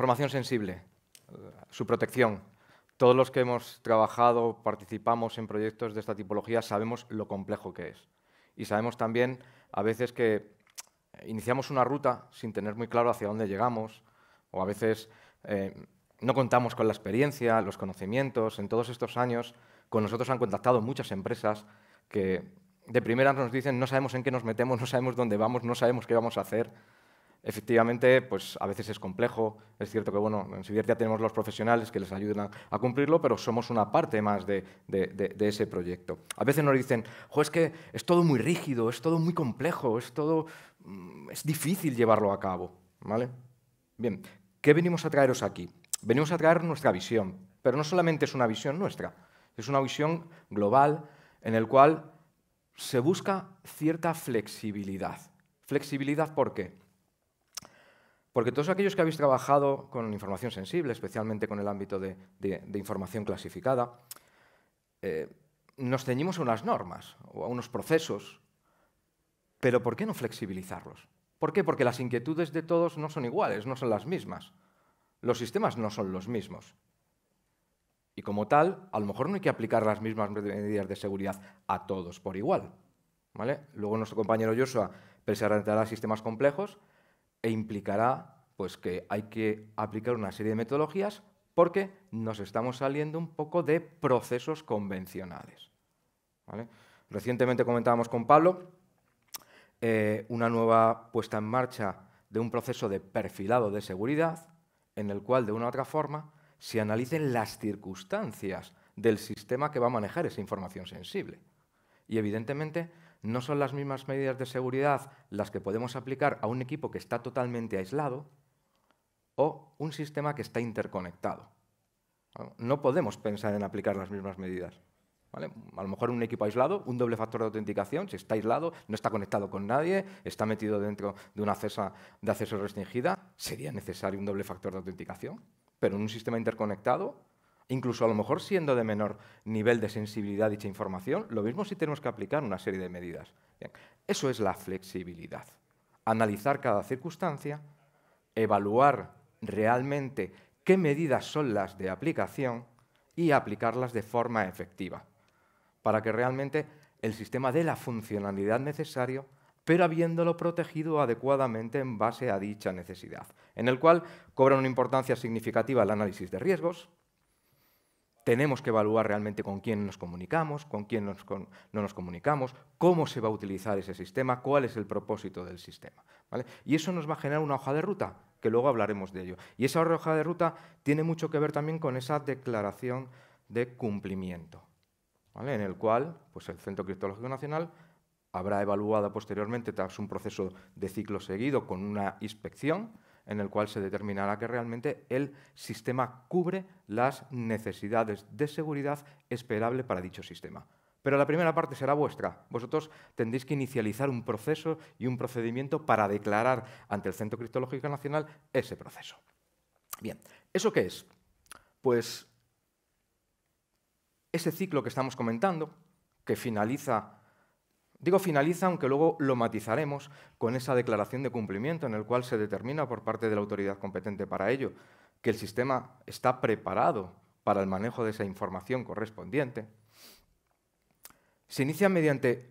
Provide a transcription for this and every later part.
información sensible, su protección. Todos los que hemos trabajado, participamos en proyectos de esta tipología, sabemos lo complejo que es. Y sabemos también, a veces, que iniciamos una ruta sin tener muy claro hacia dónde llegamos, o a veces no contamos con la experiencia, los conocimientos. En todos estos años, con nosotros han contactado muchas empresas que de primera nos dicen no sabemos en qué nos metemos, no sabemos dónde vamos, no sabemos qué vamos a hacer. Efectivamente, pues a veces es complejo. Es cierto que bueno, en Siviert ya tenemos los profesionales que les ayudan a cumplirlo, pero somos una parte más de ese proyecto. A veces nos dicen, jo, es que es todo muy rígido, es todo muy complejo, es difícil llevarlo a cabo, ¿vale? Bien, ¿qué venimos a traeros aquí? Venimos a traer nuestra visión, pero no solamente es una visión nuestra, es una visión global en la cual se busca cierta flexibilidad. ¿Flexibilidad por qué? Porque todos aquellos que habéis trabajado con información sensible, especialmente con el ámbito de información clasificada, nos ceñimos a unas normas o a unos procesos, pero ¿por qué no flexibilizarlos? ¿Por qué? Porque las inquietudes de todos no son iguales, no son las mismas. Los sistemas no son los mismos. Y como tal, a lo mejor no hay que aplicar las mismas medidas de seguridad a todos por igual, ¿vale? Luego nuestro compañero Joshua presentará sistemas complejos e implicará pues, que hay que aplicar una serie de metodologías porque nos estamos saliendo un poco de procesos convencionales, ¿vale? Recientemente comentábamos con Pablo una nueva puesta en marcha de un proceso de perfilado de seguridad en el cual, de una u otra forma, se analicen las circunstancias del sistema que va a manejar esa información sensible. Y, evidentemente, no son las mismas medidas de seguridad las que podemos aplicar a un equipo que está totalmente aislado o un sistema que está interconectado. No podemos pensar en aplicar las mismas medidas, ¿vale? A lo mejor un equipo aislado, un doble factor de autenticación, si está aislado, no está conectado con nadie, está metido dentro de una cesta de acceso restringida, sería necesario un doble factor de autenticación. Pero en un sistema interconectado, incluso a lo mejor siendo de menor nivel de sensibilidad dicha información, lo mismo si tenemos que aplicar una serie de medidas. Bien, eso es la flexibilidad. Analizar cada circunstancia, evaluar realmente qué medidas son las de aplicación y aplicarlas de forma efectiva, para que realmente el sistema dé la funcionalidad necesaria, pero habiéndolo protegido adecuadamente en base a dicha necesidad, en el cual cobra una importancia significativa el análisis de riesgos. Tenemos que evaluar realmente con quién nos comunicamos, con quién no nos comunicamos, cómo se va a utilizar ese sistema, cuál es el propósito del sistema, ¿vale? Y eso nos va a generar una hoja de ruta, que luego hablaremos de ello. Y esa hoja de ruta tiene mucho que ver también con esa declaración de cumplimiento, ¿vale? En el cual pues, el Centro Criptológico Nacional habrá evaluado posteriormente, tras un proceso de ciclo seguido con una inspección, en el cual se determinará que realmente el sistema cubre las necesidades de seguridad esperables para dicho sistema. Pero la primera parte será vuestra. Vosotros tendréis que inicializar un proceso y un procedimiento para declarar ante el Centro Criptológico Nacional ese proceso. Bien, ¿eso qué es? Pues ese ciclo que estamos comentando, que finaliza, digo finaliza, aunque luego lo matizaremos con esa declaración de cumplimiento en el cual se determina por parte de la autoridad competente para ello que el sistema está preparado para el manejo de esa información correspondiente. Se inicia mediante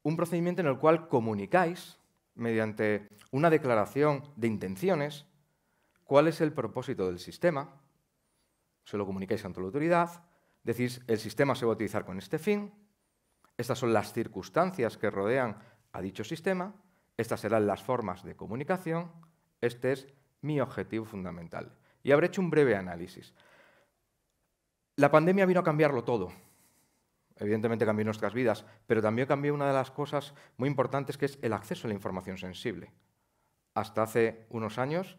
un procedimiento en el cual comunicáis, mediante una declaración de intenciones, cuál es el propósito del sistema. Se lo comunicáis ante la autoridad, decís el sistema se va a utilizar con este fin. Estas son las circunstancias que rodean a dicho sistema, estas serán las formas de comunicación, este es mi objetivo fundamental. Y habré hecho un breve análisis. La pandemia vino a cambiarlo todo. Evidentemente cambió nuestras vidas, pero también cambió una de las cosas muy importantes, que es el acceso a la información sensible. Hasta hace unos años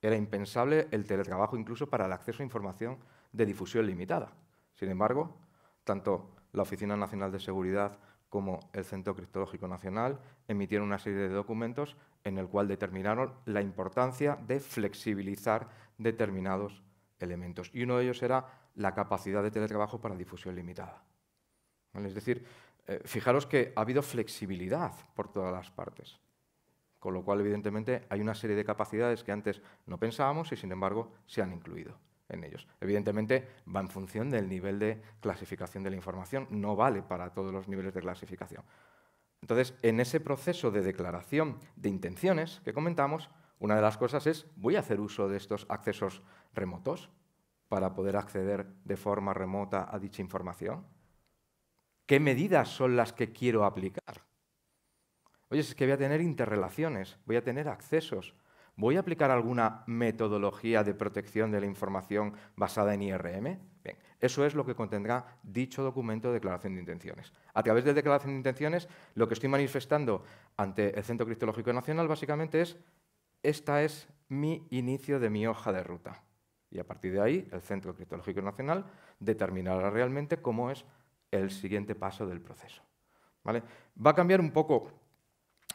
era impensable el teletrabajo incluso para el acceso a información de difusión limitada. Sin embargo, tanto la Oficina Nacional de Seguridad como el Centro Criptológico Nacional emitieron una serie de documentos en el cual determinaron la importancia de flexibilizar determinados elementos. Y uno de ellos era la capacidad de teletrabajo para difusión limitada. ¿Vale? Es decir, fijaros que ha habido flexibilidad por todas las partes. Con lo cual, evidentemente, hay una serie de capacidades que antes no pensábamos y, sin embargo, se han incluido en ellos. Evidentemente, va en función del nivel de clasificación de la información, no vale para todos los niveles de clasificación. Entonces, en ese proceso de declaración de intenciones que comentamos, una de las cosas es, ¿voy a hacer uso de estos accesos remotos para poder acceder de forma remota a dicha información? ¿Qué medidas son las que quiero aplicar? Oye, es que voy a tener interrelaciones, voy a tener accesos. ¿Voy a aplicar alguna metodología de protección de la información basada en IRM? Bien, eso es lo que contendrá dicho documento de declaración de intenciones. A través de declaración de intenciones, lo que estoy manifestando ante el Centro Criptológico Nacional básicamente es, esta es mi inicio de mi hoja de ruta. Y a partir de ahí, el Centro Criptológico Nacional determinará realmente cómo es el siguiente paso del proceso. ¿Vale? Va a cambiar un poco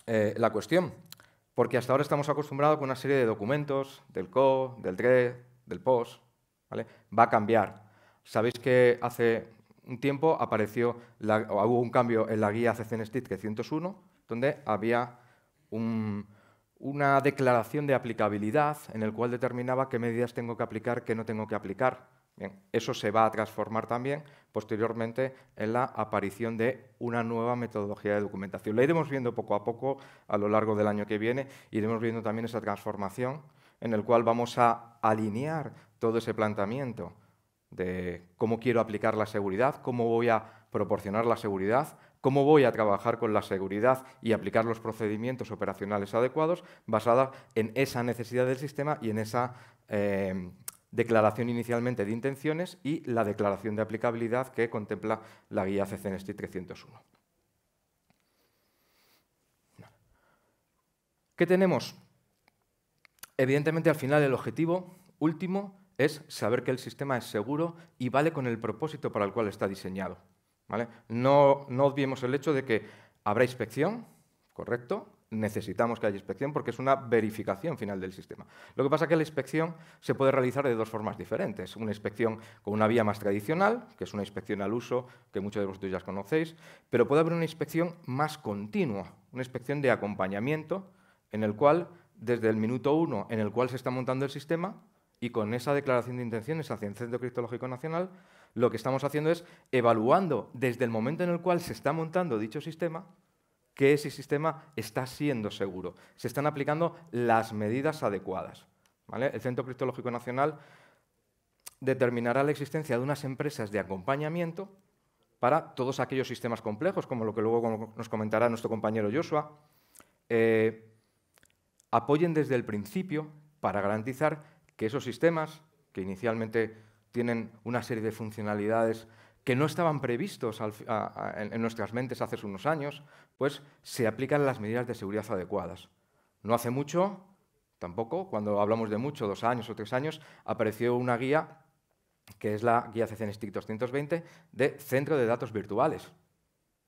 la cuestión, porque hasta ahora estamos acostumbrados con una serie de documentos, del CO, del DRE, del POS, ¿vale? Va a cambiar. Sabéis que hace un tiempo hubo un cambio en la guía CCNSTIC 301, donde había una declaración de aplicabilidad en el cual determinaba qué medidas tengo que aplicar, qué no tengo que aplicar. Bien, eso se va a transformar también posteriormente en la aparición de una nueva metodología de documentación. La iremos viendo poco a poco a lo largo del año que viene, iremos viendo también esa transformación en el cual vamos a alinear todo ese planteamiento de cómo quiero aplicar la seguridad, cómo voy a proporcionar la seguridad, cómo voy a trabajar con la seguridad y aplicar los procedimientos operacionales adecuados basada en esa necesidad del sistema y en esa declaración inicialmente de intenciones y la declaración de aplicabilidad que contempla la guía CCNSTIC 301. ¿Qué tenemos? Evidentemente, al final, el objetivo último es saber que el sistema es seguro y vale con el propósito para el cual está diseñado. ¿Vale? No obviemos el hecho de que habrá inspección, ¿correcto? Necesitamos que haya inspección porque es una verificación final del sistema. Lo que pasa es que la inspección se puede realizar de dos formas diferentes. Una inspección con una vía más tradicional, que es una inspección al uso, que muchos de vosotros ya conocéis, pero puede haber una inspección más continua, una inspección de acompañamiento, en el cual, desde el minuto 1 en el cual se está montando el sistema, y con esa declaración de intenciones hacia el Centro Criptológico Nacional, lo que estamos haciendo es evaluando desde el momento en el cual se está montando dicho sistema, que ese sistema está siendo seguro. Se están aplicando las medidas adecuadas. ¿Vale? El Centro Criptológico Nacional determinará la existencia de unas empresas de acompañamiento para todos aquellos sistemas complejos, como lo que luego nos comentará nuestro compañero Joshua, apoyen desde el principio para garantizar que esos sistemas, que inicialmente tienen una serie de funcionalidades que no estaban previstos en nuestras mentes hace unos años, pues se aplican las medidas de seguridad adecuadas. No hace mucho, tampoco, cuando hablamos de mucho, 2 años o 3 años, apareció una guía, que es la guía CCNSTIC 220, de centro de datos virtuales.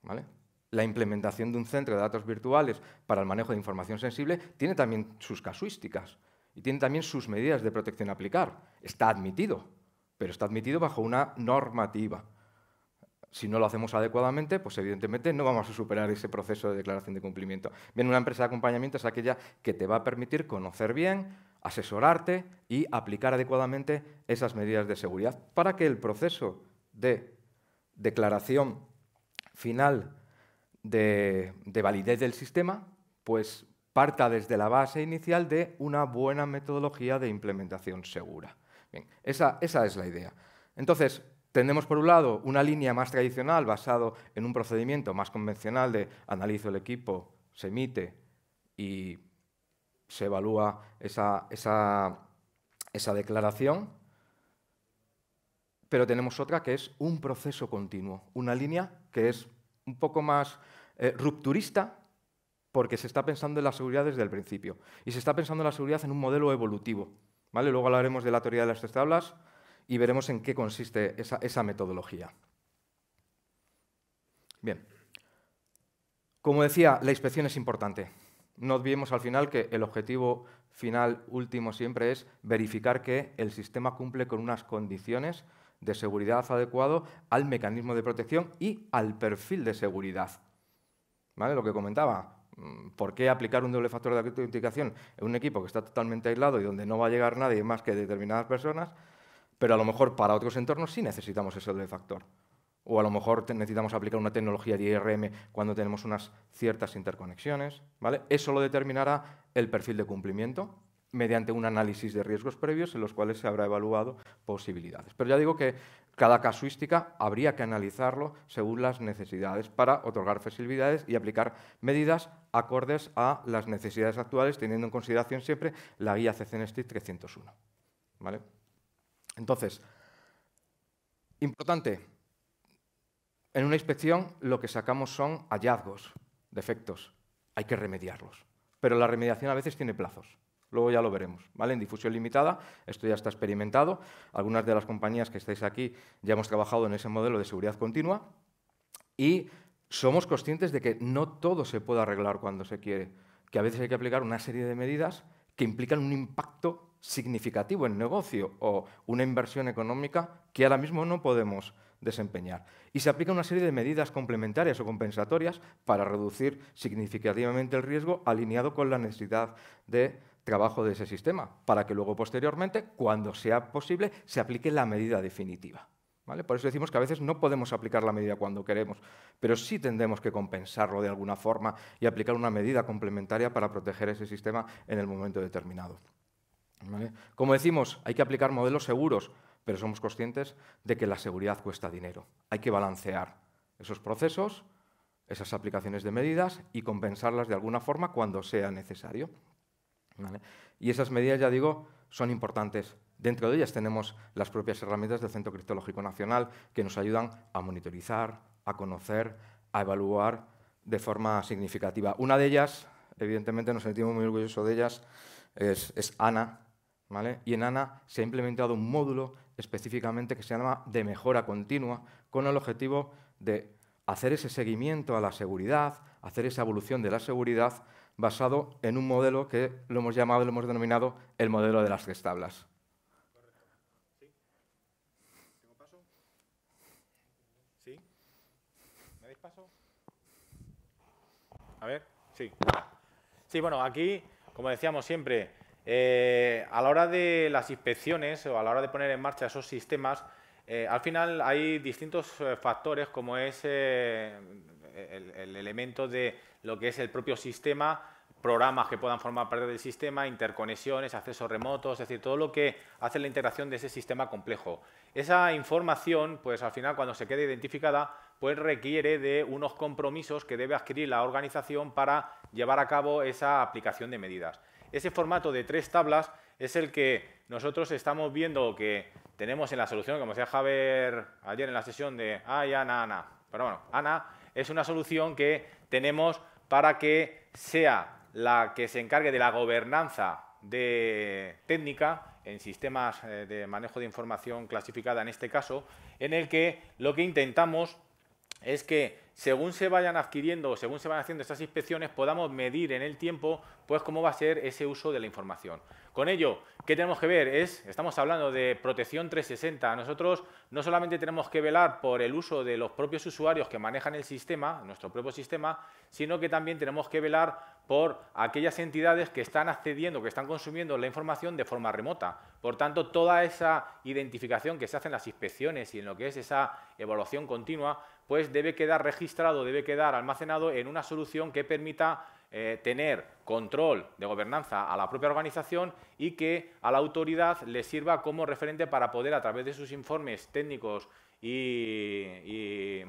¿Vale? La implementación de un centro de datos virtuales para el manejo de información sensible tiene también sus casuísticas y tiene también sus medidas de protección a aplicar. Está admitido, pero está admitido bajo una normativa. Si no lo hacemos adecuadamente, pues evidentemente no vamos a superar ese proceso de declaración de cumplimiento. Bien, una empresa de acompañamiento es aquella que te va a permitir conocer bien, asesorarte y aplicar adecuadamente esas medidas de seguridad para que el proceso de declaración final de validez del sistema pues parta desde la base inicial de una buena metodología de implementación segura. Bien, esa es la idea. Entonces, tenemos por un lado una línea más tradicional basado en un procedimiento más convencional de analizo el equipo, se emite y se evalúa esa declaración, pero tenemos otra que es un proceso continuo, una línea que es un poco más rupturista porque se está pensando en la seguridad desde el principio y se está pensando en la seguridad en un modelo evolutivo. ¿Vale? Luego hablaremos de la teoría de las 3 tablas y veremos en qué consiste esa metodología. Bien, como decía, la inspección es importante. No olvidemos al final que el objetivo final último siempre es verificar que el sistema cumple con unas condiciones de seguridad adecuado al mecanismo de protección y al perfil de seguridad. ¿Vale? Lo que comentaba, ¿Por qué aplicar un doble factor de autenticación en un equipo que está totalmente aislado y donde no va a llegar nadie más que determinadas personas? Pero a lo mejor para otros entornos sí necesitamos ese doble factor. O a lo mejor necesitamos aplicar una tecnología de IRM cuando tenemos unas ciertas interconexiones, ¿vale? Eso lo determinará el perfil de cumplimiento mediante un análisis de riesgos previos en los cuales se habrá evaluado posibilidades. Pero ya digo que cada casuística habría que analizarlo según las necesidades para otorgar flexibilidades y aplicar medidas acordes a las necesidades actuales, teniendo en consideración siempre la guía CCNSTIC 301. ¿Vale? Entonces, importante, en una inspección lo que sacamos son hallazgos, defectos, hay que remediarlos. Pero la remediación a veces tiene plazos. Luego ya lo veremos, ¿vale? En difusión limitada, esto ya está experimentado. Algunas de las compañías que estáis aquí ya hemos trabajado en ese modelo de seguridad continua y somos conscientes de que no todo se puede arreglar cuando se quiere, que a veces hay que aplicar una serie de medidas que implican un impacto significativo en negocio o una inversión económica que ahora mismo no podemos desempeñar. Y se aplica una serie de medidas complementarias o compensatorias para reducir significativamente el riesgo alineado con la necesidad de trabajo de ese sistema, para que luego, posteriormente, cuando sea posible, se aplique la medida definitiva. ¿Vale? Por eso decimos que a veces no podemos aplicar la medida cuando queremos, pero sí tendremos que compensarlo de alguna forma y aplicar una medida complementaria para proteger ese sistema en el momento determinado. ¿Vale? Como decimos, hay que aplicar modelos seguros, pero somos conscientes de que la seguridad cuesta dinero. Hay que balancear esos procesos, esas aplicaciones de medidas y compensarlas de alguna forma cuando sea necesario. ¿Vale? Y esas medidas, ya digo, son importantes. Dentro de ellas tenemos las propias herramientas del Centro Criptológico Nacional que nos ayudan a monitorizar, a conocer, a evaluar de forma significativa. Una de ellas, evidentemente nos sentimos muy orgullosos de ellas, es ANA, ¿vale? Y en ANA se ha implementado un módulo específicamente que se llama de mejora continua con el objetivo de hacer ese seguimiento a la seguridad, hacer esa evolución de la seguridad basado en un modelo que lo hemos llamado, lo hemos denominado el modelo de las 3 tablas. Correcto. ¿Sí? ¿Tengo paso? ¿Sí? ¿Me dais paso? A ver, sí. Sí, bueno, aquí, como decíamos siempre, a la hora de las inspecciones o a la hora de poner en marcha esos sistemas, al final hay distintos factores, como es el elemento de lo que es el propio sistema, programas que puedan formar parte del sistema, interconexiones, accesos remotos, es decir, todo lo que hace la integración de ese sistema complejo. Esa información, pues al final, cuando se quede identificada, pues requiere de unos compromisos que debe adquirir la organización para llevar a cabo esa aplicación de medidas. Ese formato de 3 tablas es el que nosotros estamos viendo que tenemos en la solución, como decía Javier ayer en la sesión de ANA. Pero bueno, ANA es una solución que tenemos para que sea la que se encargue de la gobernanza técnica en sistemas de manejo de información clasificada en este caso, en el que lo que intentamos es que según se vayan adquiriendo o según se van haciendo estas inspecciones podamos medir en el tiempo pues cómo va a ser ese uso de la información. Con ello, ¿qué tenemos que ver? Estamos hablando de protección 360. Nosotros no solamente tenemos que velar por el uso de los propios usuarios que manejan el sistema, nuestro propio sistema, sino que también tenemos que velar por aquellas entidades que están accediendo, que están consumiendo la información de forma remota. Por tanto, toda esa identificación que se hace en las inspecciones y en lo que es esa evaluación continua, pues debe quedar registrado, debe quedar almacenado en una solución que permita tener control de gobernanza a la propia organización y que a la autoridad le sirva como referente para poder, a través de sus informes técnicos y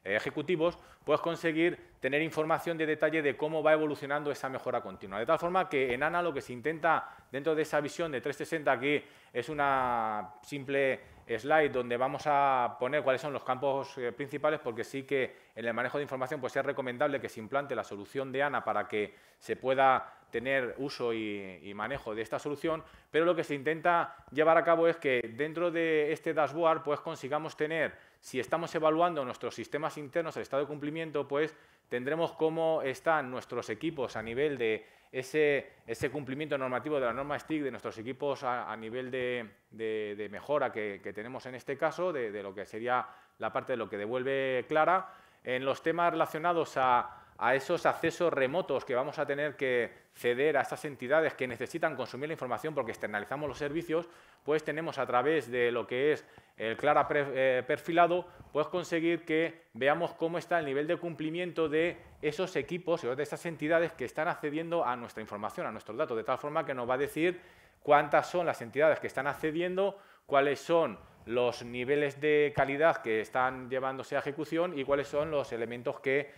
ejecutivos, pues conseguir tener información de detalle de cómo va evolucionando esa mejora continua. De tal forma que en ANA lo que se intenta dentro de esa visión de 360, aquí es una simple slide donde vamos a poner cuáles son los campos principales, porque sí que en el manejo de información pues es recomendable que se implante la solución de ANA para que se pueda tener uso y manejo de esta solución, pero lo que se intenta llevar a cabo es que dentro de este dashboard pues consigamos tener, si estamos evaluando nuestros sistemas internos, el estado de cumplimiento, pues tendremos cómo están nuestros equipos a nivel de ese cumplimiento normativo de la norma STIC, de nuestros equipos a nivel de mejora que tenemos en este caso, de lo que sería la parte de lo que devuelve Clara. En los temas relacionados a a esos accesos remotos que vamos a tener que ceder a estas entidades que necesitan consumir la información porque externalizamos los servicios, pues tenemos a través de lo que es el Clara perfilado, pues conseguir que veamos cómo está el nivel de cumplimiento de esos equipos o de estas entidades que están accediendo a nuestra información, a nuestros datos, de tal forma que nos va a decir cuántas son las entidades que están accediendo, cuáles son los niveles de calidad que están llevándose a ejecución y cuáles son los elementos que,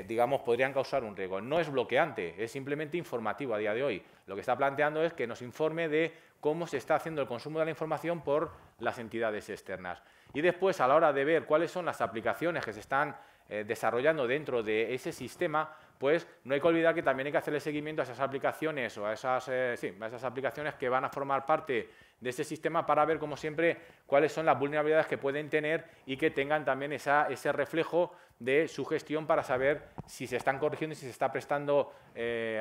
digamos, podrían causar un riesgo. No es bloqueante, es simplemente informativo a día de hoy. Lo que está planteando es que nos informe de cómo se está haciendo el consumo de la información por las entidades externas. Y después, a la hora de ver cuáles son las aplicaciones que se están desarrollando dentro de ese sistema, pues no hay que olvidar que también hay que hacerle seguimiento a esas aplicaciones o a esas aplicaciones que van a formar parte de ese sistema para ver, como siempre, cuáles son las vulnerabilidades que pueden tener y que tengan también ese reflejo de su gestión para saber si se están corrigiendo y si se está prestando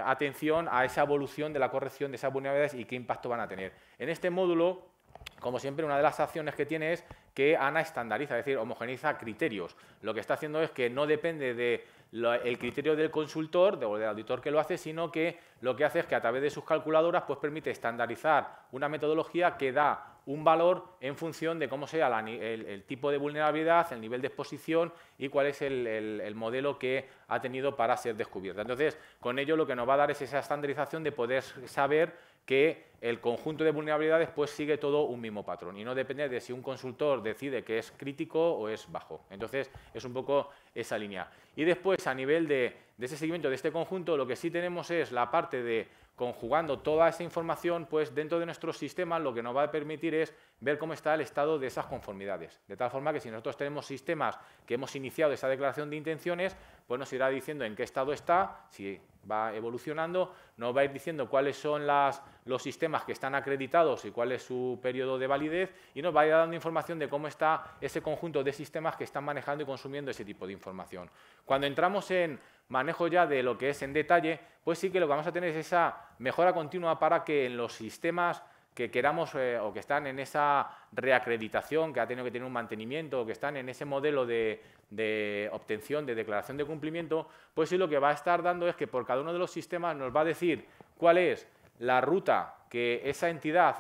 atención a esa evolución de la corrección de esas vulnerabilidades y qué impacto van a tener. En este módulo, como siempre, una de las acciones que tiene es que ANA estandariza, es decir, homogeneiza criterios. Lo que está haciendo es que no depende del criterio del consultor o del auditor que lo hace, sino que lo que hace es que a través de sus calculadoras pues permite estandarizar una metodología que da un valor en función de cómo sea el tipo de vulnerabilidad, el nivel de exposición y cuál es el modelo que ha tenido para ser descubierta. Entonces, con ello lo que nos va a dar es esa estandarización de poder saber que el conjunto de vulnerabilidades pues sigue todo un mismo patrón y no depende de si un consultor decide que es crítico o es bajo. Entonces, es un poco esa línea. Y después, a nivel de ese seguimiento de este conjunto, lo que sí tenemos es la parte de conjugando toda esa información, pues dentro de nuestros sistemas lo que nos va a permitir es ver cómo está el estado de esas conformidades. De tal forma que si nosotros tenemos sistemas que hemos iniciado esa declaración de intenciones, pues nos irá diciendo en qué estado está, si va evolucionando, nos va a ir diciendo cuáles son los sistemas que están acreditados y cuál es su periodo de validez y nos va a ir dando información de cómo está ese conjunto de sistemas que están manejando y consumiendo ese tipo de información. Cuando entramos en manejo ya de lo que es en detalle, pues sí que lo que vamos a tener es esa mejora continua para que en los sistemas que queramos o que están en esa reacreditación, que ha tenido que tener un mantenimiento, o que están en ese modelo de obtención de declaración de cumplimiento, pues sí lo que va a estar dando es que por cada uno de los sistemas nos va a decir cuál es la ruta que esa entidad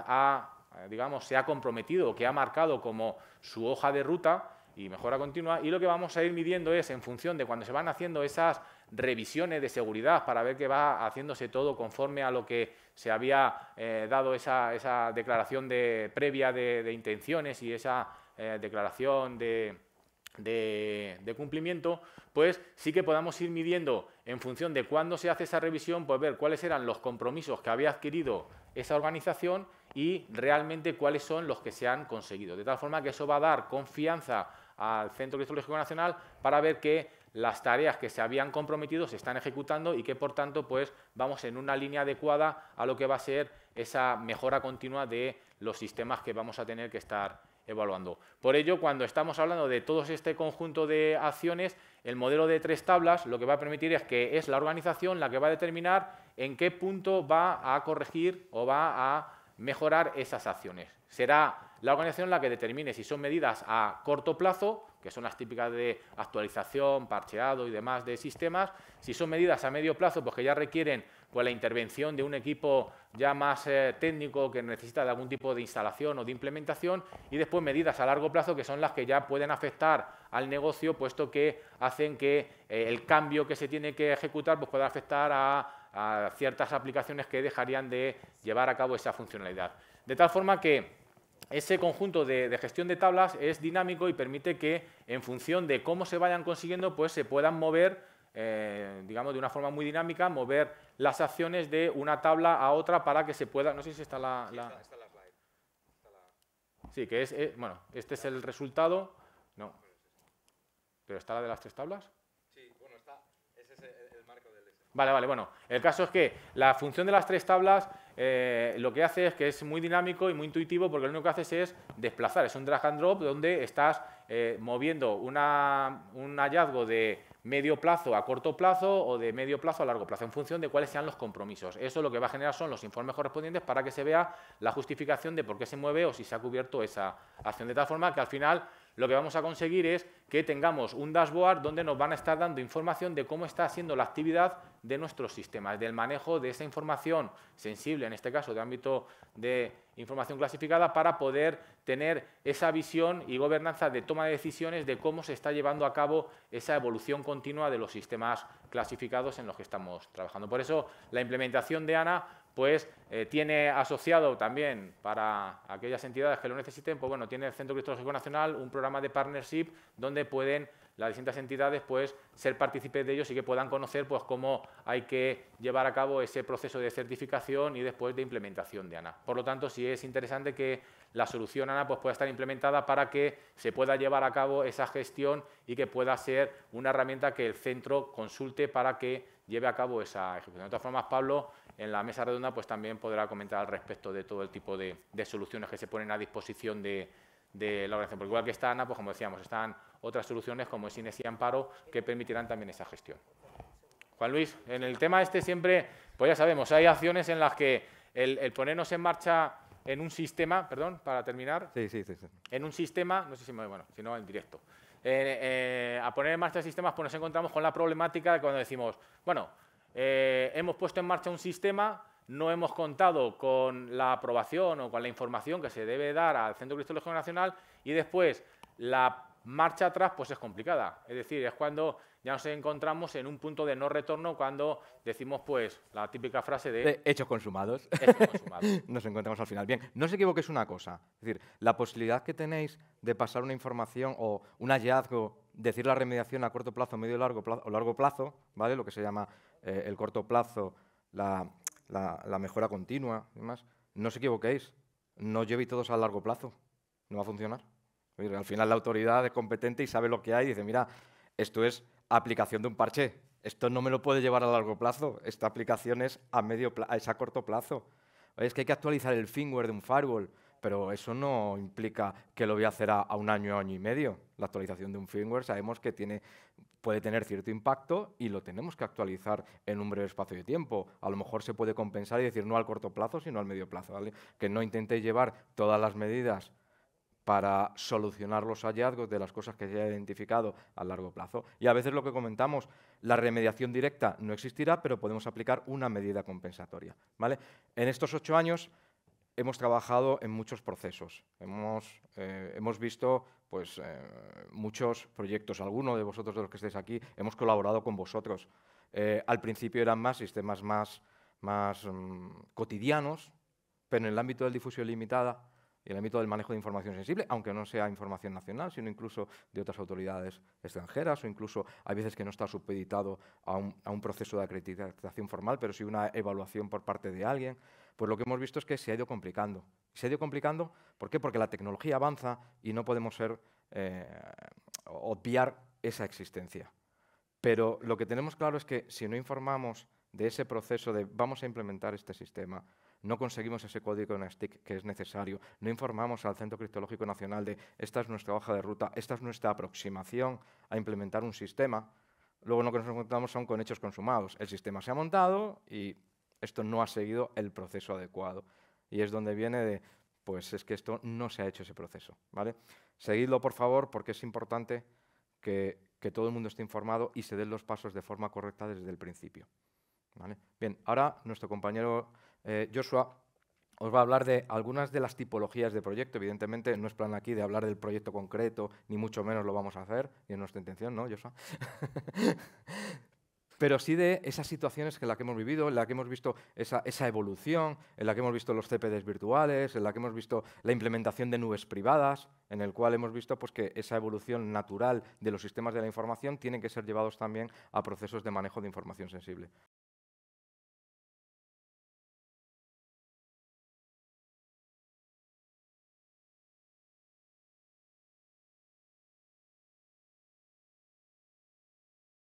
se ha comprometido o que ha marcado como su hoja de ruta y mejora continua, y lo que vamos a ir midiendo es, en función de cuando se van haciendo esas revisiones de seguridad para ver que va haciéndose todo conforme a lo que se había dado esa declaración previa de intenciones y esa declaración de cumplimiento, pues sí que podamos ir midiendo en función de cuándo se hace esa revisión, pues ver cuáles eran los compromisos que había adquirido esa organización y realmente cuáles son los que se han conseguido. De tal forma que eso va a dar confianza al Centro Criptológico Nacional para ver que las tareas que se habían comprometido se están ejecutando y que, por tanto, pues vamos en una línea adecuada a lo que va a ser esa mejora continua de los sistemas que vamos a tener que estar evaluando. Por ello, cuando estamos hablando de todo este conjunto de acciones, el modelo de 3 tablas lo que va a permitir es que es la organización la que va a determinar en qué punto va a corregir o va a mejorar esas acciones. Será la organización la que determine si son medidas a corto plazo, que son las típicas de actualización, parcheado y demás de sistemas, si son medidas a medio plazo, pues que ya requieren pues, la intervención de un equipo ya más técnico que necesita de algún tipo de instalación o de implementación, y después medidas a largo plazo que son las que ya pueden afectar al negocio, puesto que hacen que el cambio que se tiene que ejecutar pues, pueda afectar a ciertas aplicaciones que dejarían de llevar a cabo esa funcionalidad. De tal forma que ese conjunto de gestión de tablas es dinámico y permite que, en función de cómo se vayan consiguiendo, pues se puedan mover, digamos, de una forma muy dinámica, mover las acciones de una tabla a otra para que se pueda... No sé si está la... Está la slide. Sí, que es... bueno, este es el resultado. No. ¿Pero está la de las 3 tablas? Sí, bueno, ese es el marco del... Vale, bueno. El caso es que la función de las 3 tablas lo que hace es que es muy dinámico y muy intuitivo, porque lo único que haces es desplazar. Es un drag and drop donde estás moviendo un hallazgo de medio plazo a corto plazo o de medio plazo a largo plazo, en función de cuáles sean los compromisos. Eso lo que va a generar son los informes correspondientes para que se vea la justificación de por qué se mueve o si se ha cubierto esa acción. De tal forma que al final lo que vamos a conseguir es que tengamos un dashboard donde nos van a estar dando información de cómo está siendo la actividad de nuestros sistemas, del manejo de esa información sensible, en este caso de ámbito de información clasificada, para poder tener esa visión y gobernanza de toma de decisiones de cómo se está llevando a cabo esa evolución continua de los sistemas clasificados en los que estamos trabajando. Por eso, la implementación de ANA pues tiene asociado también, para aquellas entidades que lo necesiten, pues bueno, tiene el Centro Criptológico Nacional un programa de partnership donde pueden las distintas entidades pues ser partícipes de ellos y que puedan conocer pues cómo hay que llevar a cabo ese proceso de certificación y después de implementación de ANA. Por lo tanto, sí es interesante que la solución ANA pues pueda estar implementada para que se pueda llevar a cabo esa gestión y que pueda ser una herramienta que el centro consulte para que lleve a cabo esa ejecución. De todas formas, Pablo, en la mesa redonda pues también podrá comentar al respecto de todo el tipo de soluciones que se ponen a disposición de la organización. Porque igual que está ANA, pues como decíamos, están otras soluciones como es INES y Amparo que permitirán también esa gestión. Juan Luis, en el tema este siempre, pues ya sabemos, hay acciones en las que el ponernos en marcha en un sistema, perdón, para terminar, Sí. en un sistema, no sé si me, bueno, si no en directo, a poner en marcha sistemas, pues nos encontramos con la problemática de cuando decimos, bueno, hemos puesto en marcha un sistema, no hemos contado con la aprobación o con la información que se debe dar al Centro Criptológico Nacional y después la marcha atrás pues es complicada. Es decir, es cuando ya nos encontramos en un punto de no retorno cuando decimos pues la típica frase de hechos consumados. hechos consumados. Nos encontramos al final. Bien, no os equivoquéis una cosa. Es decir, la posibilidad que tenéis de pasar una información o un hallazgo, decir la remediación a corto plazo, medio o largo plazo, ¿vale? Lo que se llama el corto plazo, la mejora continua y demás. No os equivoquéis. No llevéis todos a largo plazo. No va a funcionar. Al final la autoridad es competente y sabe lo que hay y dice, mira, esto es aplicación de un parche. Esto no me lo puede llevar a largo plazo. Esta aplicación es a corto plazo. Es que hay que actualizar el firmware de un firewall, pero eso no implica que lo voy a hacer a un año y medio. La actualización de un firmware sabemos que puede tener cierto impacto y lo tenemos que actualizar en un breve espacio de tiempo. A lo mejor se puede compensar y decir no al corto plazo, sino al medio plazo, ¿vale? Que no intentéis llevar todas las medidas para solucionar los hallazgos de las cosas que se haya identificado a largo plazo. Y a veces lo que comentamos, la remediación directa no existirá, pero podemos aplicar una medida compensatoria, ¿vale? En estos 8 años hemos trabajado en muchos procesos. Hemos visto pues, muchos proyectos. Algunos de vosotros, de los que estáis aquí, hemos colaborado con vosotros. Al principio eran sistemas más cotidianos, pero en el ámbito de difusión limitada y en el ámbito del manejo de información sensible, aunque no sea información nacional, sino incluso de otras autoridades extranjeras, o incluso hay veces que no está supeditado a un proceso de acreditación formal, pero sí una evaluación por parte de alguien, pues lo que hemos visto es que se ha ido complicando. Se ha ido complicando, ¿por qué? Porque la tecnología avanza y no podemos obviar esa existencia. Pero lo que tenemos claro es que si no informamos de ese proceso de vamos a implementar este sistema, no conseguimos ese código en STIC que es necesario, no informamos al Centro Criptológico Nacional de esta es nuestra hoja de ruta, esta es nuestra aproximación a implementar un sistema, luego lo que nos encontramos son con hechos consumados. El sistema se ha montado y esto no ha seguido el proceso adecuado. Y es donde viene de, pues es que esto no se ha hecho ese proceso, ¿vale? Seguidlo, por favor, porque es importante que todo el mundo esté informado y se den los pasos de forma correcta desde el principio, ¿vale? Bien, ahora nuestro compañero Joshua os va a hablar de algunas de las tipologías de proyecto. Evidentemente no es plan aquí de hablar del proyecto concreto, ni mucho menos lo vamos a hacer, y es nuestra intención, ¿no, Joshua? Pero sí de esas situaciones en las que hemos vivido, en las que hemos visto esa evolución, en la que hemos visto los CPDs virtuales, en la que hemos visto la implementación de nubes privadas, en el cual hemos visto pues, que esa evolución natural de los sistemas de la información tienen que ser llevados también a procesos de manejo de información sensible.